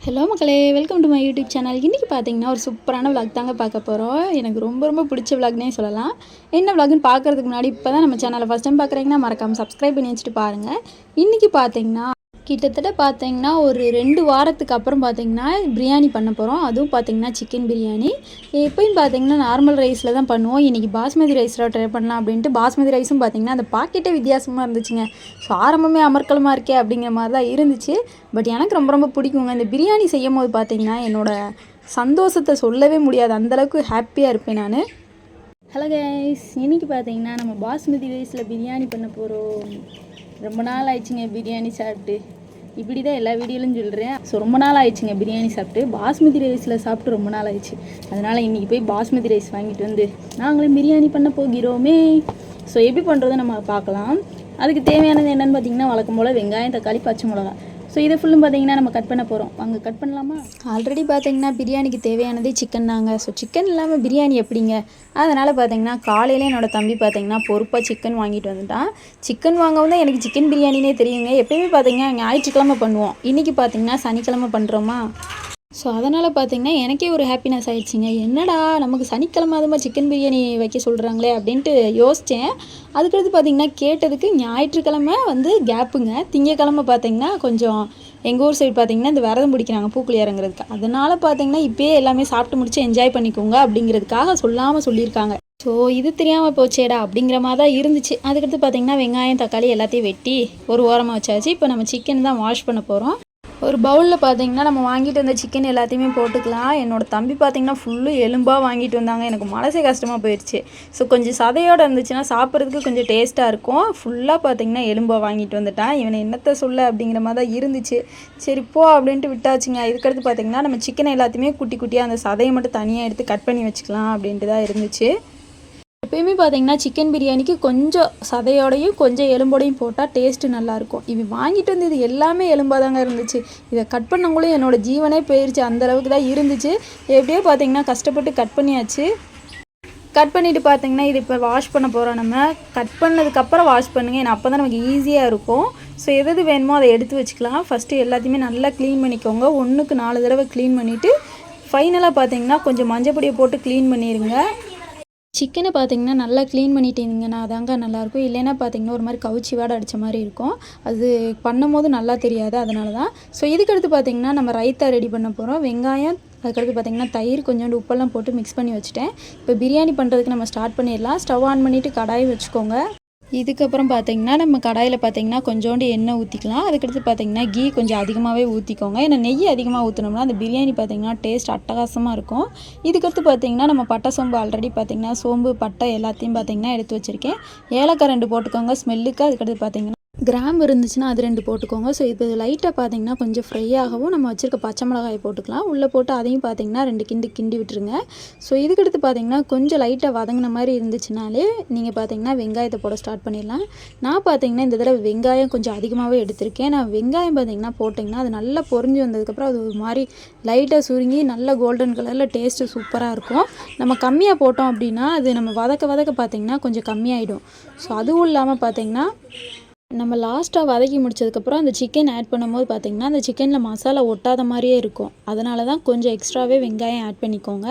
Hello மக்களே, welcome to my YouTube channel. இன்றைக்கி பார்த்தீங்கன்னா ஒரு சூப்பரான விளாக் தாங்க பார்க்க போகிறோம். எனக்கு ரொம்ப பிடிச்ச விளாக்னே சொல்லலாம். என்ன விளாக்னு பார்க்குறதுக்கு முன்னாடி இப்போ தான் நம்ம சேனலை ஃபஸ்ட் டைம் பார்க்குறீங்கன்னா மறக்காமல் சப்ஸ்கிரைப் பண்ணி வச்சுட்டு பாருங்கள். இன்றைக்கி பார்த்தீங்கன்னா கிட்டத்தட்ட பார்த்தீங்கன்னா ஒரு 2 வாரத்துக்கு அப்புறம் பார்த்தீங்கன்னா பிரியாணி பண்ண போகிறோம். அதுவும் பார்த்தீங்கன்னா சிக்கன் பிரியாணி. எப்பயும் பார்த்தீங்கன்னா நார்மல் ரைஸில் தான் பண்ணுவோம். இன்றைக்கி பாஸ்மதி ரைஸில் ட்ரை பண்ணலாம் அப்படின்ட்டு பாஸ்மதி ரைஸும் பார்த்தீங்கன்னா அந்த பாக்கெட்டே வித்தியாசமாக இருந்துச்சுங்க. ஸோ ஆரம்பமே அமர்க்கலமாக இருக்கே அப்படிங்கிற மாதிரி தான் இருந்துச்சு. பட் எனக்கு ரொம்ப பிடிக்குங்க. இந்த பிரியாணி செய்யும் போது பார்த்தீங்கன்னா என்னோடய சந்தோஷத்தை சொல்லவே முடியாது. அந்தளவுக்கு ஹாப்பியாக இருப்பேன் நான். ஹலோ கைஸ், இன்றைக்கி பார்த்தீங்கன்னா நம்ம பாஸ்மதி ரைஸில் பிரியாணி பண்ண போகிறோம். ரொம்ப நாள் ஆயிடுச்சுங்க பிரியாணி சாப்பிட்டு. இப்படி தான் எல்லா வீடியோலையும் சொல்கிறேன். ஸோ ரொம்ப நாள் ஆயிடுச்சுங்க பிரியாணி சாப்பிட்டு. பாஸ்மதி ரைஸில் சாப்பிட்டு ரொம்ப நாள் ஆயிடுச்சு. அதனால் இன்றைக்கி போய் பாஸ்மதி ரைஸ் வாங்கிட்டு வந்து நாங்களும் பிரியாணி பண்ண போகிறோமே. ஸோ எப்படி பண்ணுறதை நம்ம பார்க்கலாம். அதுக்கு தேவையானது என்னென்னு பார்த்தீங்கன்னா வழக்கம் போல் வெங்காயம், தக்காளி, பச்சை மிளகா. ஸோ இதை ஃபுல்லும் பார்த்தீங்கன்னா நம்ம கட் பண்ண போகிறோம். வாங்க கட் பண்ணலாமா? ஆல்ரெடி பார்த்தீங்கன்னா பிரியாணிக்கு தேவையானதே சிக்கன் தாங்க. ஸோ சிக்கன் இல்லாமல் பிரியாணி எப்படிங்க? அதனால் பார்த்தீங்கன்னா காலையில் என்னோடய தம்பி பார்த்தீங்கன்னா பொறுப்பாக சிக்கன் வாங்கிட்டு வந்துட்டான். சிக்கன் வாங்கவும் தான் எனக்கு சிக்கன் பிரியாணினே தெரியுங்க. எப்பயுமே பார்த்தீங்கன்னா ஞாயிற்றுக்கிழமை பண்ணுவோம். இன்றைக்கி பார்த்தீங்கன்னா சனிக்கிழமை பண்ணுறோமா. ஸோ அதனால் பார்த்தீங்கன்னா எனக்கே ஒரு ஹாப்பினஸ் ஆகிடுச்சிங்க. என்னடா நமக்கு சனிக்கிழமை அது மாதிரி சிக்கன் பிரியாணி வைக்க சொல்கிறாங்களே அப்படின்ட்டு யோசித்தேன். அதுக்கடுத்து பார்த்திங்கன்னா கேட்டதுக்கு ஞாயிற்றுக்கிழமை கேப்புங்க. திங்கக்கிழமை பார்த்திங்கன்னா கொஞ்சம் எங்கள் ஊர் சைடு பார்த்திங்கன்னா இந்த விரதம் பிடிக்கிறாங்க பூக்குழி இறங்குறதுக்கு. அதனால் பார்த்திங்கன்னா இப்போயே எல்லாமே சாப்பிட்டு முடிச்சு என்ஜாய் பண்ணிக்கோங்க அப்படிங்கிறதுக்காக சொல்லாமல் சொல்லியிருக்காங்க. ஸோ இது தெரியாமல் போச்சேடா அப்படிங்கிற மாதிரி தான் இருந்துச்சு. அதுக்கடுத்து பார்த்திங்கன்னா வெங்காயம், தக்காளி எல்லாத்தையும் வெட்டி ஒரு ஓரமாக வச்சாச்சு. இப்போ நம்ம சிக்கன் தான் வாஷ் பண்ண போகிறோம். ஒரு பவுலில் பார்த்திங்கன்னா நம்ம வாங்கிட்டு வந்த சிக்கன் எல்லாத்தையுமே போட்டுக்கலாம். என்னோடய தம்பி பார்த்திங்கன்னா ஃபுல்லு எலும்பாக வாங்கிட்டு வந்தாங்க. எனக்கு மனசே கஷ்டமாக போயிடுச்சு. ஸோ கொஞ்சம் சதையோடு இருந்துச்சுன்னா சாப்பிட்றதுக்கு கொஞ்சம் டேஸ்ட்டாக இருக்கும். ஃபுல்லாக பார்த்திங்கன்னா எலும்பாக வாங்கிட்டு வந்துட்டான். இவனை என்னத்தை சொல்ல அப்படிங்கிற மாதிரி தான் இருந்துச்சு. சரி போ அப்படின்ட்டு விட்டாச்சுங்க. இதுக்கடுத்து பார்த்திங்கன்னா நம்ம சிக்கனை எல்லாத்தையுமே குட்டி குட்டியாக அந்த சதையை மட்டும் தனியாக எடுத்து கட் பண்ணி வச்சுக்கலாம் அப்படின்ட்டு தான் இருந்துச்சு. எப்பயுமே பார்த்தீங்கன்னா சிக்கன் பிரியாணிக்கு கொஞ்சம் சதையோடையும் கொஞ்சம் எலும்போடையும் போட்டால் டேஸ்ட்டு நல்லாயிருக்கும். இவன் வாங்கிட்டு வந்து இது எல்லாமே எலும்பாக தாங்க இருந்துச்சு. இதை கட் பண்ணவங்களும் என்னோடய ஜீவனே போயிடுச்சு. அந்தளவுக்கு தான் இருந்துச்சு. எப்படியோ பார்த்தீங்கன்னா கஷ்டப்பட்டு கட் பண்ணியாச்சு. கட் பண்ணிவிட்டு பார்த்தீங்கன்னா இது இப்போ வாஷ் பண்ண போகிறோம். நம்ம கட் பண்ணதுக்கப்புறம் வாஷ் பண்ணுங்கள். ஏன்னா அப்போ தான் நமக்கு ஈஸியாக இருக்கும். ஸோ எது வேணுமோ அதை எடுத்து வச்சுக்கலாம். ஃபஸ்ட்டு எல்லாத்தையுமே நல்லா க்ளீன் பண்ணிக்கோங்க. 1க்கு 4 தடவை க்ளீன் பண்ணிவிட்டு ஃபைனலாக பார்த்தீங்கன்னா கொஞ்சம் மஞ்சள் பொடியை போட்டு க்ளீன் பண்ணிடுங்க. சிக்கனை பார்த்தீங்கன்னா நல்லா க்ளீன் பண்ணிட்டீங்கன்னா அதாங்க நல்லாயிருக்கும். இல்லைன்னா பார்த்தீங்கன்னா ஒரு மாதிரி கவுச்சி வாடை அடித்த மாதிரி இருக்கும். அது பண்ணும் போது நல்லா தெரியாது. அதனால தான். ஸோ இதுக்கடுத்து பார்த்தீங்கன்னா நம்ம ரைத்தா ரெடி பண்ண போகிறோம். வெங்காயம், அதுக்கடுத்து பார்த்திங்கன்னா தயிர், கொஞ்சோண்டு உப்பெல்லாம் போட்டு மிக்ஸ் பண்ணி வச்சுட்டேன். இப்போ பிரியாணி பண்ணுறதுக்கு நம்ம ஸ்டார்ட் பண்ணிடலாம். ஸ்டவ் ஆன் பண்ணிவிட்டு கடாயை வச்சுக்கோங்க. இதுக்கப்புறம் பார்த்திங்கன்னா நம்ம கடாயில் பார்த்திங்கன்னா கொஞ்சோண்டு எண்ணெய் ஊற்றிக்கலாம். அதுக்கடுத்து பார்த்திங்கன்னா கீ கொஞ்சம் அதிகமாகவே ஊற்றிக்கோங்க. ஏன்னா நெய் அதிகமாக ஊற்றினோம்னா அந்த பிரியாணி பார்த்திங்கன்னா டேஸ்ட் அட்டகாசமாக இருக்கும். இதுக்கடுத்து பார்த்திங்கன்னா நம்ம பட்டை சோம்பு ஆல்ரெடி பார்த்திங்கன்னா சோம்பு, பட்டை எல்லாத்தையும் பார்த்திங்கன்னா எடுத்து வச்சுருக்கேன். ஏலக்காய் 2 போட்டுக்கோங்க ஸ்மெல்லுக்கு. அதுக்கடுத்து பார்த்திங்கன்னா கிராம்பு இருந்துச்சுன்னா அது 2 போட்டுக்கோங்க. ஸோ இப்போ லைட்டாக பார்த்திங்கன்னா கொஞ்சம் ஃப்ரை ஆகவும் நம்ம வச்சுருக்க பச்சை மிளகாயை போட்டுக்கலாம். உள்ளே போட்டு அதையும் பார்த்திங்கன்னா 2 கிண்டி விட்டுருங்க. ஸோ இதுக்கடுத்து பார்த்திங்கன்னா கொஞ்சம் லைட்டாக வதங்கின மாதிரி இருந்துச்சுனாலே நீங்கள் பார்த்திங்கன்னா வெங்காயத்தை போட ஸ்டார்ட் பண்ணிடலாம். நான் பார்த்திங்கன்னா இந்த தடவை வெங்காயம் கொஞ்சம் அதிகமாகவே எடுத்திருக்கேன். நான் வெங்காயம் பார்த்திங்கன்னா போட்டிங்கன்னா அது நல்லா பொரிஞ்சு வந்ததுக்கப்புறம் அது ஒரு மாதிரி லைட்டாக சுருங்கி நல்ல கோல்டன் கலரில் டேஸ்ட்டு சூப்பராக இருக்கும். நம்ம கம்மியாக போட்டோம் அப்படின்னா அது நம்ம வதக்க பார்த்திங்கன்னா கொஞ்சம் கம்மியாயிடும். ஸோ அதுவும் இல்லாமல் பார்த்திங்கன்னா நம்ம லாஸ்ட்டாக வதக்கி முடிச்சதுக்கப்புறம் அந்த சிக்கன் ஆட் பண்ணும்போது பார்த்திங்கன்னா அந்த சிக்கனில் மசாலா ஒட்டாத மாதிரியே இருக்கும். அதனால தான் கொஞ்சம் எக்ஸ்ட்ராவே வெங்காயம் ஆட் பண்ணிக்கோங்க.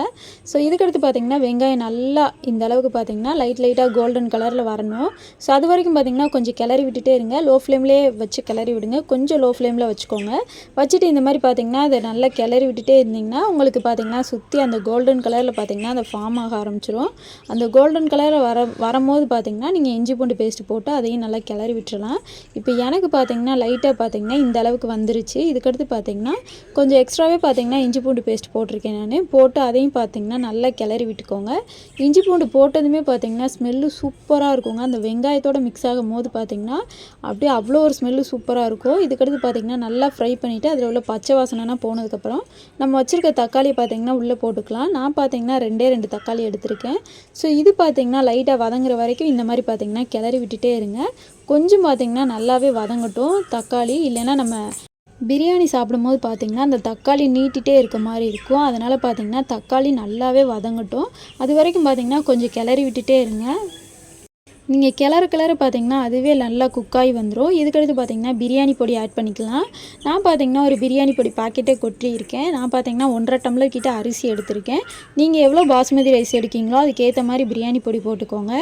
ஸோ இதுக்கடுத்து பார்த்திங்கன்னா வெங்காயம் நல்லா இந்த அளவுக்கு பார்த்திங்கன்னா லைட்டாக கோல்டன் கலரில் வரணும். ஸோ அது வரைக்கும் பார்த்திங்கன்னா கொஞ்சம் கிளறி விட்டுட்டே இருங்க. லோ ஃப்ளேம்லேயே வச்சு கிளறி விடுங்க. கொஞ்சம் லோ ஃப்ளேமில் வச்சுக்கோங்க. வச்சுட்டு இந்த மாதிரி பார்த்திங்கன்னா அதை நல்லா கிளறி விட்டுட்டே இருந்திங்கன்னா உங்களுக்கு பார்த்திங்கன்னா சுற்றி அந்த கோல்டன் கலரில் பார்த்திங்கன்னா அந்த ஃபார்ம் ஆக ஆரம்பிச்சிடும். அந்த கோல்டன் கலரில் வரும்போது பார்த்திங்கன்னா நீங்கள் இஞ்சி பூண்டு பேஸ்ட்டு போட்டு அதையும் நல்லா கிளறி விட்டுறலாம். இப்போ எனக்கு பார்த்தீங்கன்னா லைட்டாக பார்த்தீங்கன்னா இந்த அளவுக்கு வந்துருச்சு. இதுக்கடுத்து பார்த்தீங்கன்னா கொஞ்சம் எக்ஸ்ட்ராவே பார்த்தீங்கன்னா இஞ்சி பூண்டு பேஸ்ட் போட்டிருக்கேன் நான். போட்டு அதையும் பார்த்தீங்கன்னா நல்லா கிளறி விட்டுக்கோங்க. இஞ்சி பூண்டு போட்டதுமே பார்த்தீங்கன்னா ஸ்மெல்லு சூப்பராக இருக்குங்க. அந்த வெங்காயத்தோடு மிக்ஸ் ஆகும் போது பார்த்தீங்கன்னா அப்படியே அவ்வளோ ஒரு ஸ்மெல்லு சூப்பராக இருக்கும். இதுக்கடுத்து பார்த்தீங்கன்னா நல்லா ஃப்ரை பண்ணிவிட்டு அதில் உள்ள பச்சை வாசனைலாம் போனதுக்கப்புறம் நம்ம வச்சுருக்க தக்காளி பார்த்தீங்கன்னா உள்ளே போட்டுக்கலாம். நான் பார்த்தீங்கன்னா 2 தக்காளி எடுத்திருக்கேன். ஸோ இது பார்த்தீங்கன்னா லைட்டாக வதங்குற வரைக்கும் இந்த மாதிரி பார்த்தீங்கன்னா கிளறி விட்டுட்டே இருங்க. கொஞ்சம் பார்த்திங்கன்னா நல்லாவே வதங்கட்டும் தக்காளி. இல்லைன்னா நம்ம பிரியாணி சாப்பிடும்போது பார்த்திங்கன்னா அந்த தக்காளி நீட்டிகிட்டே இருக்க மாதிரி இருக்கும். அதனால் பார்த்திங்கன்னா தக்காளி நல்லாவே வதங்கட்டும். அது வரைக்கும் பார்த்திங்கன்னா கொஞ்சம் கிளறி விட்டுட்டே இருங்க. நீங்கள் கிளறு பார்த்தீங்கன்னா அதுவே நல்லா குக்காகி வந்துடும். இதுக்கடுத்து பார்த்தீங்கன்னா பிரியாணி பொடி ஆட் பண்ணிக்கலாம். நான் பார்த்தீங்கன்னா ஒரு பிரியாணி பொடி பாக்கெட்டே கொட்டியிருக்கேன். நான் பார்த்தீங்கன்னா 1.5 டம்ளர் கிட்ட அரிசி எடுத்திருக்கேன். நீங்கள் எவ்வளோ பாஸ்மதி ரைஸ் எடுக்கீங்களோ அதுக்கேற்ற மாதிரி பிரியாணி பொடி போட்டுக்கோங்க.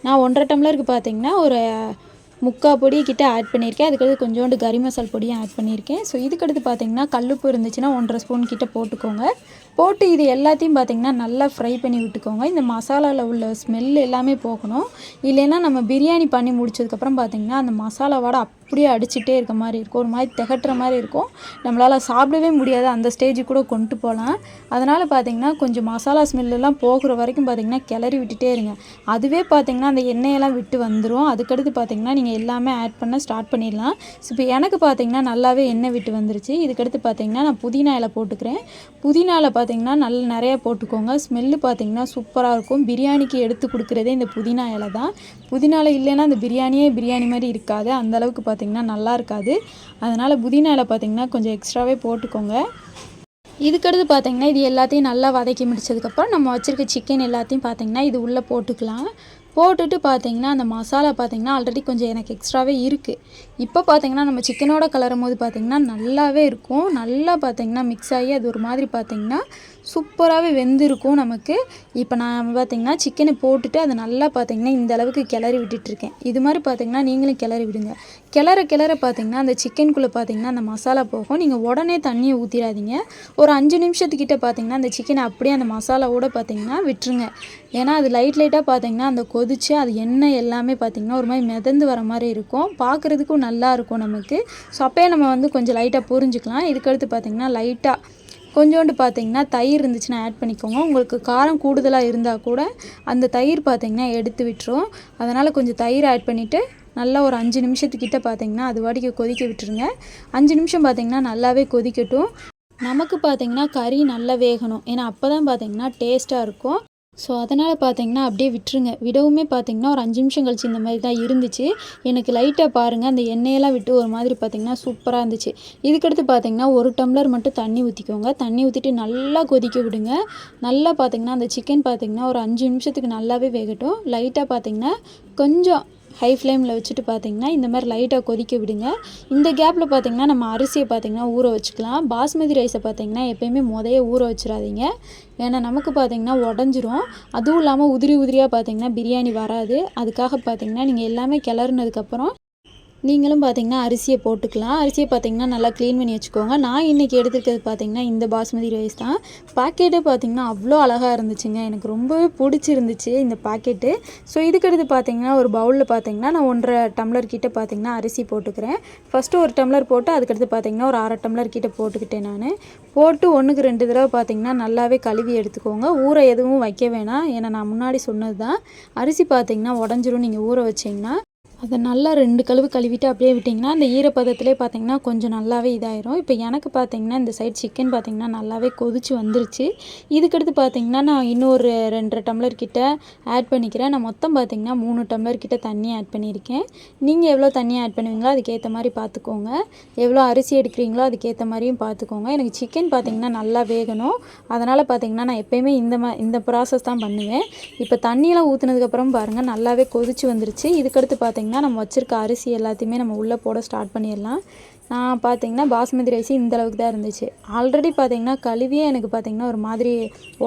நான் 1.5 டம்ளருக்கு பார்த்தீங்கன்னா ஒரு 3/4 பொடி கிட்ட ஆட் பண்ணியிருக்கேன். அதுக்கடுத்து கொஞ்சோண்டு கறி மசால் பொடியும் ஆட் பண்ணியிருக்கேன். ஸோ இதுக்கடுத்து பார்த்தீங்கன்னா கல்லுப்பு இருந்துச்சுன்னா 1.5 ஸ்பூன் கிட்ட போட்டுக்கோங்க. போட்டு இது எல்லாத்தையும் பார்த்தீங்கன்னா நல்லா ஃப்ரை பண்ணி விட்டுக்கோங்க. இந்த மசாலாவில் உள்ள ஸ்மெல் எல்லாமே போகணும். இல்லைன்னா நம்ம பிரியாணி பண்ணி முடிச்சதுக்கப்புறம் பார்த்தீங்கன்னா அந்த மசாலா வாடை அப்படியே அடிச்சுட்டே இருக்க மாதிரி இருக்கும். ஒரு மாதிரி திகட்டுற மாதிரி இருக்கும். நம்மளால் சாப்பிடவே முடியாது. அந்த ஸ்டேஜுக்கு கூட கொண்டு போகலாம். அதனால் பார்த்தீங்கன்னா கொஞ்சம் மசாலா ஸ்மெல்லாம் போகிற வரைக்கும் பார்த்தீங்கன்னா கிளறி விட்டுட்டே இருங்க. அதுவே பார்த்தீங்கன்னா அந்த எண்ணெயெல்லாம் விட்டு வந்துடும். அதுக்கடுத்து பார்த்தீங்கன்னா நீங்கள் எல்லாமே ஆட் பண்ண ஸ்டார்ட் பண்ணிடலாம். ஸோ இப்போ எனக்கு பார்த்தீங்கன்னா நல்லாவே எண்ணெய் விட்டு வந்துருச்சு. இதுக்கடுத்து பார்த்தீங்கன்னா நான் புதினா இலை போட்டுக்கிறேன். புதினா இலை பார்த்தீங்கன்னா நிறையா போட்டுக்கோங்க. ஸ்மெல்லு பார்த்தீங்கன்னா சூப்பராக இருக்கும். பிரியாணிக்கு எடுத்து கொடுக்குறதே இந்த புதினா இலை தான். புதினா இலை இல்லைன்னா அந்த பிரியாணியே பிரியாணி மாதிரி இருக்காது. அந்தளவுக்கு பார்த்தீங்கன்னா நல்லா இருக்காது. அதனால் புதினா இலை பார்த்தீங்கன்னா கொஞ்சம் எக்ஸ்ட்ராவே போட்டுக்கோங்க. இதுக்கடுத்து பார்த்தீங்கன்னா இது எல்லாத்தையும் நல்லா வதக்கி முடிச்சதுக்கப்புறம் நம்ம வச்சுருக்க சிக்கன் எல்லாத்தையும் பார்த்தீங்கன்னா இது உள்ளே போட்டுக்கலாம். போட்டுட்டு பார்த்தீங்கன்னா அந்த மசாலா பார்த்தீங்கன்னா ஆல்ரெடி கொஞ்சம் எனக்கு எக்ஸ்ட்ராவே இருக்குது. இப்போ பார்த்தீங்கன்னா நம்ம சிக்கனோட கலரும் போது பார்த்தீங்கன்னா நல்லாவே இருக்கும். நல்லா பார்த்தீங்கன்னா மிக்ஸ் ஆகி அது ஒரு மாதிரி பார்த்தீங்கன்னா சூப்பராகவே வெந்திருக்கும் நமக்கு. இப்போ நான் பார்த்தீங்கன்னா சிக்கனை போட்டுட்டு அதை நல்லா பார்த்தீங்கன்னா இந்த அளவுக்கு கிளறி விட்டுட்டுருக்கேன். இது மாதிரி பார்த்தீங்கன்னா நீங்களும் கிளறி விடுங்க. கிளற பார்த்தீங்கன்னா அந்த சிக்கனுக்குள்ளே பார்த்தீங்கன்னா அந்த மசாலா போகும். நீங்கள் உடனே தண்ணியை ஊற்றிடாதீங்க. ஒரு 5 நிமிஷத்துக்கிட்ட பார்த்தீங்கன்னா அந்த சிக்கனை அப்படியே அந்த மசாலாவோட பார்த்தீங்கன்னா விட்டுருங்க. ஏன்னா அது லைட்டாக பார்த்தீங்கன்னா அந்த கொதிச்சு அது எண்ணெய் எல்லாமே பார்த்தீங்கன்னா ஒரு மாதிரி மிதந்து வர மாதிரி இருக்கும். பார்க்குறதுக்கும் நல்லா இருக்கும் நமக்கு. ஸோ அப்போயே நம்ம கொஞ்சம் லைட்டாக புரிஞ்சுக்கலாம். இதுக்கடுத்து பார்த்தீங்கன்னா லைட்டாக கொஞ்சோண்டு பார்த்தீங்கன்னா தயிர் இருந்துச்சுன்னா ஆட் பண்ணிக்கோங்க. உங்களுக்கு காரம் கூடுதலாக இருந்தால் கூட அந்த தயிர் பார்த்தீங்கன்னா எடுத்து விட்டுரும். அதனால் கொஞ்சம் தயிர் ஆட் பண்ணிவிட்டு நல்லா ஒரு 5 நிமிஷத்துக்கிட்ட பார்த்தீங்கன்னா அது வாடிக்கு கொதிக்க விட்டுருங்க. 5 நிமிஷம் பார்த்தீங்கன்னா நல்லாவே கொதிக்கட்டும். நமக்கு பார்த்தீங்கன்னா கறி நல்லா வேகணும். ஏன்னா அப்போ தான் பார்த்தீங்கன்னா டேஸ்ட்டாக இருக்கும். ஸோ அதனால் பார்த்தீங்கன்னா அப்படியே விட்டுருங்க. விடவுமே பார்த்தீங்கன்னா ஒரு 5 நிமிஷம் கழிச்சு இந்த மாதிரி தான் இருந்துச்சு. எனக்கு லைட்டாக பாருங்கள் அந்த எண்ணெயெல்லாம் விட்டு ஒரு மாதிரி பார்த்தீங்கன்னா சூப்பராக இருந்துச்சு. இதுக்கடுத்து பார்த்தீங்கன்னா 1 டம்ளர் மட்டும் தண்ணி ஊற்றிக்கோங்க. தண்ணி ஊற்றிட்டு நல்லா கொதிக்க விடுங்க. நல்லா பார்த்தீங்கன்னா அந்த சிக்கன் பார்த்தீங்கன்னா ஒரு 5 நிமிஷத்துக்கு நல்லாவே வேகட்டும். லைட்டாக பார்த்தீங்கன்னா கொஞ்சம் ஹை ஃப்ளேமில் வச்சுட்டு பார்த்தீங்கன்னா இந்த மாதிரி லைட்டாக கொதிக்க விடுங்க. இந்த கேப்பில் பார்த்தீங்கன்னா நம்ம அரிசியை பார்த்தீங்கன்னா ஊற வச்சுக்கலாம். பாஸ்மதி ரைஸை பார்த்தீங்கன்னா எப்போயுமே ஊற வச்சிடாதீங்க. ஏன்னா நமக்கு பார்த்தீங்கன்னா உடஞ்சிரும். அதுவும் இல்லாமல் உதிரியாக பார்த்தீங்கன்னா பிரியாணி வராது. அதுக்காக பார்த்தீங்கன்னா நீங்கள் எல்லாமே கிளறுனதுக்கப்புறம் நீங்களும் பார்த்தீங்கன்னா அரிசியை போட்டுக்கலாம். அரிசியை பார்த்தீங்கன்னா நல்லா க்ளீன் பண்ணி வச்சுக்கோங்க. நான் இன்றைக்கி எடுத்துருக்கிறது பார்த்தீங்கன்னா இந்த பாஸ்மதி ரைஸ் தான். பாக்கெட்டே பார்த்தீங்கன்னா அவ்வளோ அழகாக இருந்துச்சுங்க. எனக்கு ரொம்பவே பிடிச்சிருந்துச்சு இந்த பாக்கெட்டு. ஸோ இதுக்கடுத்து பார்த்தீங்கன்னா ஒரு பவுலில் பார்த்தீங்கன்னா நான் 1.5 டம்ளர் கிட்ட பார்த்தீங்கன்னா அரிசி போட்டுக்கிறேன். ஃபஸ்ட்டு 1 டம்ளர் போட்டு அதுக்கடுத்து பார்த்தீங்கன்னா ஒரு 1/2 டம்ளர் கிட்ட போட்டுக்கிட்டேன் நான். போட்டு 1க்கு 2 தடவை பார்த்தீங்கன்னா நல்லாவே கழுவி எடுத்துக்கோங்க. ஊற எதுவும் வைக்க வேணாம். ஏன்னா நான் முன்னாடி சொன்னது தான். அரிசி பார்த்தீங்கன்னா உடஞ்சிரும் நீங்கள் ஊற வச்சிங்கன்னா. அதை நல்லா 2 கழுவிட்டு அப்படியே விட்டிங்கன்னா அந்த ஈரப்பதத்திலே பார்த்தீங்கன்னா கொஞ்சம் நல்லாவே இதாயிரும். இப்போ எனக்கு பார்த்தீங்கன்னா இந்த சைட் சிக்கன் பார்த்தீங்கன்னா நல்லாவே கொதிச்சு வந்துருச்சு. இதுக்கடுத்து பார்த்தீங்கன்னா நான் இன்னொரு 2.5 டம்ளர் கிட்ட ஆட் பண்ணிக்கிறேன். நான் மொத்தம் பார்த்தீங்கன்னா 3 டம்ளர் கிட்ட தண்ணி ஆட் பண்ணியிருக்கேன். நீங்கள் எவ்வளோ தண்ணி ஆட் பண்ணுவீங்களோ அதுக்கேற்ற மாதிரி பார்த்துக்கோங்க. எவ்வளோ அரிசி எடுக்கிறீங்களோ அதுக்கேற்ற மாதிரியும் பார்த்துக்கோங்க. எனக்கு சிக்கன் பார்த்தீங்கன்னா நல்லா வேகணும். அதனால் பார்த்தீங்கன்னா நான் எப்போயுமே இந்த ப்ராசஸ் தான் பண்ணுவேன். இப்போ தண்ணியெலாம் ஊற்றுனதுக்கப்புறம் பாருங்கள் நல்லாவே கொதிச்சு வந்துருச்சு. இதுக்கடுத்து பார்த்தீங்கன்னா நம்ம வச்சுருக்க அரிசி எல்லாத்தையுமே நம்ம உள்ளே போட ஸ்டார்ட் பண்ணிடலாம். நான் பார்த்தீங்கன்னா பாஸ்மதி ரைஸ் இந்த அளவுக்கு தான் இருந்துச்சு. ஆல்ரெடி பார்த்தீங்கன்னா கழுவியே எனக்கு பார்த்தீங்கன்னா ஒரு மாதிரி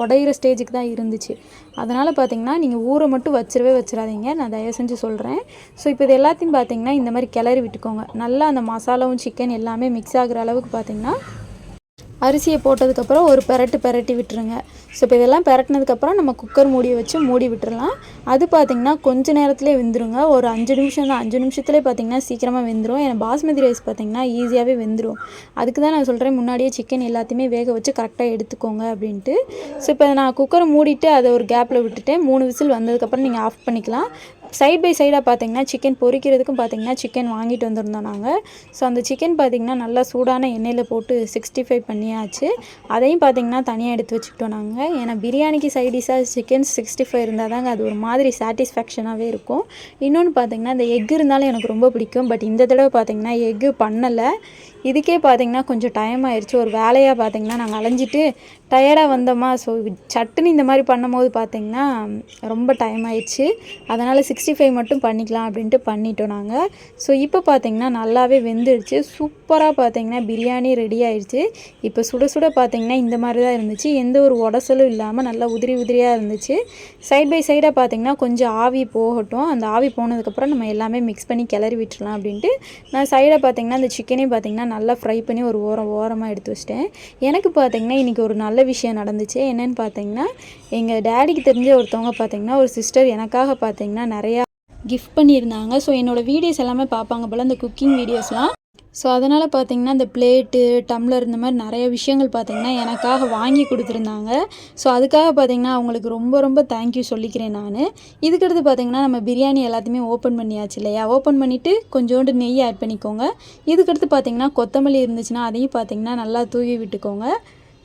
உடையிற ஸ்டேஜுக்கு தான் இருந்துச்சு. அதனால் பார்த்தீங்கன்னா நீங்கள் ஊற மட்டும் வச்சிடாதீங்க. நான் தயவு செஞ்சு சொல்கிறேன். ஸோ இப்போ இது எல்லாத்தையும் பார்த்தீங்கன்னா இந்த மாதிரி கிளறி விட்டுக்கோங்க. நல்லா அந்த மசாலாவும் சிக்கன் எல்லாமே மிக்ஸ் ஆகிற அளவுக்கு பார்த்தீங்கன்னா அரிசியை போட்டதுக்கப்புறம் ஒரு பெரட்டி விட்டுருங்க. ஸோ இப்போ இதெல்லாம் பெரட்டினதுக்கப்புறம் நம்ம குக்கர் மூடியை வச்சு மூடி விட்டுறலாம். அது பார்த்திங்கன்னா கொஞ்சம் நேரத்துலேயே வெந்துருங்க. ஒரு 5 நிமிஷம் தான். 5 நிமிஷத்துலேயே பார்த்திங்கன்னா சீக்கிரமாக வெந்துடும். ஏன்னா பாஸ்மதி ரைஸ் பார்த்திங்கன்னா ஈஸியாகவே வெந்துடும். அதுக்கு தான் நான் சொல்கிறேன் முன்னாடியே சிக்கன் எல்லாத்தையுமே வேக வச்சு கரெக்டாக எடுத்துக்கோங்க அப்படின்ட்டு. ஸோ இப்போ நான் குக்கரை மூடிட்டு அதை ஒரு கேப்பில் விட்டுட்டேன். 3 விசில் வந்ததுக்கப்புறம் நீங்கள் ஆஃப் பண்ணிக்கலாம். சைட் பை சைடாக பார்த்தீங்கன்னா சிக்கன் பொரிக்கிறதுக்கும் பார்த்தீங்கன்னா சிக்கன் வாங்கிட்டு வந்திருந்தோம் நாங்கள். ஸோ அந்த சிக்கன் பார்த்திங்கன்னா நல்லா சூடான எண்ணெயில் போட்டு 65 பண்ணியாச்சு. அதையும் பார்த்திங்கன்னா தனியாக எடுத்து வச்சுக்கிட்டோம் நாங்கள். ஏன்னா பிரியாணிக்கு சைடிஷாக சிக்கன் 65 இருந்தால் தாங்க அது ஒரு மாதிரி சாட்டிஸ்ஃபேக்ஷனாகவே இருக்கும். இன்னொன்று பார்த்திங்கன்னா இந்த எக் இருந்தாலும் எனக்கு ரொம்ப பிடிக்கும். பட் இந்த தடவை பார்த்திங்கன்னா எக்கு பண்ணலை. இதுக்கே பார்த்திங்கன்னா கொஞ்சம் டைம் ஆயிடுச்சு. ஒரு வேலையாக பார்த்திங்கன்னா நாங்கள் அலைஞ்சிட்டு டயர்டாக வந்தோமா, ஸோ சட்டுன்னு இந்த மாதிரி பண்ணும்போது பார்த்திங்கன்னா ரொம்ப டைம் ஆயிடுச்சு. அதனால் 65 மட்டும் பண்ணிக்கலாம் அப்படின்ட்டு பண்ணிட்டோம் நாங்கள். ஸோ இப்போ பார்த்திங்கன்னா நல்லாவே வெந்துடுச்சு. சூப்பராக பார்த்திங்கன்னா பிரியாணி ரெடி ஆயிடுச்சு. இப்போ சுட சுட பார்த்திங்கன்னா இந்த மாதிரி தான் இருந்துச்சு. எந்த ஒரு உடசலும் இல்லாமல் நல்லா உதிரி உதிரியாக இருந்துச்சு. சைட் பை சைடாக பார்த்திங்கன்னா கொஞ்சம் ஆவி போகட்டும். அந்த ஆவி போனதுக்கப்புறம் நம்ம எல்லாமே மிக்ஸ் பண்ணி கிளறி விட்டுறலாம் அப்படின்ட்டு நான் சைடாக பார்த்திங்கன்னா அந்த சிக்கனையும் பார்த்திங்கன்னா நல்லா ஃப்ரை பண்ணி ஒரு ஓரமாக எடுத்து வச்சிட்டேன். எனக்கு பார்த்திங்கன்னா இன்றைக்கி ஒரு நல்ல விஷயம் நடந்துச்சு. என்னென்னு பார்த்திங்கன்னா எங்கள் டேடிக்கு தெரிஞ்ச ஒருத்தவங்க பார்த்திங்கன்னா ஒரு சிஸ்டர் எனக்காக பார்த்திங்கன்னா நிறையா கிஃப்ட் பண்ணியிருந்தாங்க. ஸோ என்னோடய வீடியோஸ் எல்லாமே பார்ப்பாங்க போல், இந்த குக்கிங் வீடியோஸ்லாம். ஸோ அதனால் பார்த்திங்கன்னா இந்த பிளேட்டு, டம்ளர் இந்த மாதிரி நிறைய விஷயங்கள் பார்த்திங்கன்னா எனக்காக வாங்கி கொடுத்துருந்தாங்க. ஸோ அதுக்காக பார்த்திங்கன்னா அவங்களுக்கு ரொம்ப ரொம்ப தேங்க்யூ சொல்லிக்கிறேன் நான். இதுக்கடுத்து பார்த்திங்கன்னா நம்ம பிரியாணி எல்லாத்தையுமே ஓப்பன் பண்ணியாச்சு இல்லையா? ஓப்பன் பண்ணிவிட்டு கொஞ்சோண்டு நெய் ஆட் பண்ணிக்கோங்க. இதுக்கடுத்து பார்த்திங்கன்னா கொத்தமல்லி இருந்துச்சுன்னா அதையும் பார்த்திங்கன்னா நல்லா தூவி விட்டுக்கோங்க.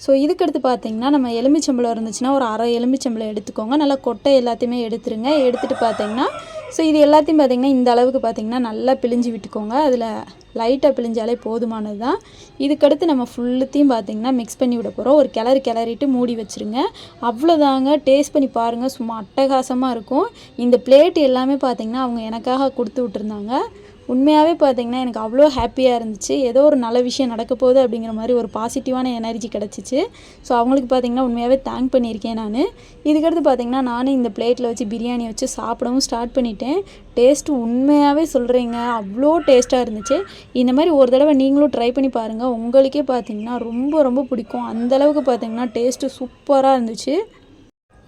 ஸோ இதுக்கடுத்து பார்த்திங்கன்னா நம்ம எலுமிச்சம்பழம் இருந்துச்சுன்னா ஒரு அரை எலுமிச்சம்பழம் எடுத்துக்கோங்க. நல்லா கொட்டை எல்லாத்தையுமே எடுத்துருங்க. எடுத்துகிட்டு பார்த்திங்கன்னா ஸோ இது எல்லாத்தையும் பார்த்திங்கன்னா இந்த அளவுக்கு பார்த்திங்கன்னா நல்லா பிழிஞ்சு விட்டுக்கோங்க. அதில் லைட்டாக பிழிஞ்சாலே போதுமானது தான். இதுக்கடுத்து நம்ம ஃபுல்லுத்தையும் பார்த்திங்கன்னா மிக்ஸ் பண்ணி விட போகிறோம். ஒரு கிளறிட்டு மூடி வச்சுருங்க. அவ்வளோதாங்க. டேஸ்ட் பண்ணி பாருங்கள். சும்மா அட்டகாசமாக இருக்கும். இந்த பிளேட் எல்லாமே பார்த்திங்கன்னா அவங்க எனக்காக கொடுத்து விட்டுருந்தாங்க. உண்மையாகவே பார்த்திங்கன்னா எனக்கு அவ்வளோ ஹாப்பியாக இருந்துச்சு. ஏதோ ஒரு நல்ல விஷயம் நடக்க போகுது அப்படிங்கிற மாதிரி ஒரு பாசிட்டிவான எனர்ஜி கிடச்சிச்சு. ஸோ அவங்களுக்கு பார்த்திங்கன்னா உண்மையாகவே தேங்க் பண்ணியிருக்கேன் நான். இதுக்கடுத்து பார்த்திங்கன்னா நானும் இந்த பிளேட்டில் வச்சு பிரியாணி வச்சு சாப்பிடவும் ஸ்டார்ட் பண்ணிட்டேன். டேஸ்ட்டு உண்மையாகவே சொல்கிறீங்க அவ்வளோ டேஸ்ட்டாக இருந்துச்சு. இந்த மாதிரி ஒரு தடவை நீங்களும் ட்ரை பண்ணி பாருங்கள். உங்களுக்கே பார்த்திங்கன்னா ரொம்ப ரொம்ப பிடிக்கும். அந்தளவுக்கு பார்த்திங்கன்னா டேஸ்ட்டு சூப்பராக இருந்துச்சு.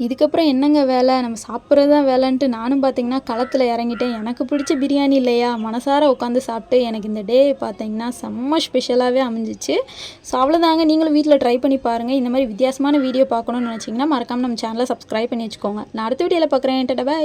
இதுக்கப்புறம் என்னங்க வேலை, நம்ம சாப்பிட்றது தான் வேலைன்ட்டு நானும் பார்த்திங்கன்னா களத்தில் இறங்கிட்டேன். எனக்கு பிடிச்ச பிரியாணி இல்லையா, மனசார உட்காந்து சாப்பிட்டு எனக்கு இந்த டே பார்த்திங்கன்னா செம்ம ஸ்பெஷலாகவே அமைஞ்சிச்சு. ஸோ அவ்வளோதாங்க. நீங்களும் வீட்டில் ட்ரை பண்ணி பாருங்கள். இந்த மாதிரி வித்தியாசமான வீடியோ பார்க்கணுன்னு நினச்சிங்கன்னா மறக்காமல் நம்ம சேனலை சப்ஸ்கிரைப் பண்ணி வச்சுக்கோங்க. நான் அடுத்த வீடியோவில் பார்க்குறேன். Tata bye.